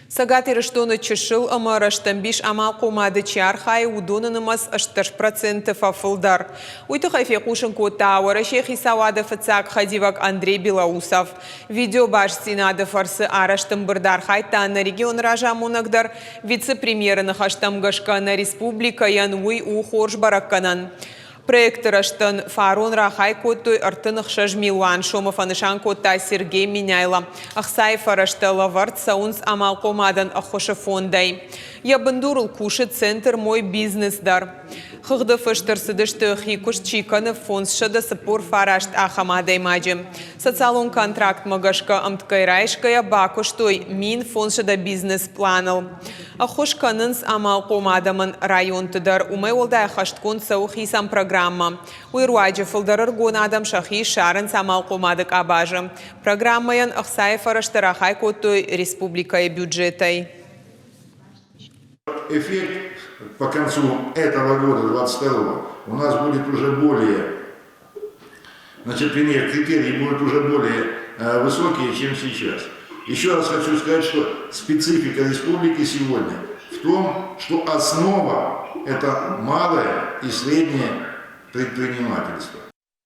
Сагат ирыштоны чышыл ымырыштын биш амал комады чархай удонынымыз 60% фафылдар. Уйты хайфе кушын коттауыры шехи савады фыцак хадивак Андрей Белоусов. Видео баш синады фарсы араштым бырдар хайтаны регион ражамунагдар вице-премьерыны хаштамгашканы республика януй ухорж баракканан. Проект раштан фарон рахай коттой артынық шажмилуан шомов анышан котта Сергей Миняйла. Ахсай фараштала вард саунс амал комадан ахоша фондай. Я бандурул куши центр мой бизнес-дар. Хыгды фыштырсыдышты хикуш чиканы фонсшада сапур фарашт ахамадай маджи. Социалон контракт магашка амткайрайшкая бакуштой мин фонсшада бизнес-планал. Ахошканынс амал комадамын район тыдар умай олдай хашткон саухи сам программа. Уйруаджи фылдарыр гон адам шахи шарын самал комадык абажы. Программаян ахсай фараштарахай коттой республикой бюджетой. Эффект по концу этого года, 22-го, у нас будет уже более, значит, пример, критерии будут уже более высокие, чем сейчас. Еще раз хочу сказать, что специфика республики сегодня в том, что основа – это малое и среднее предпринимательство.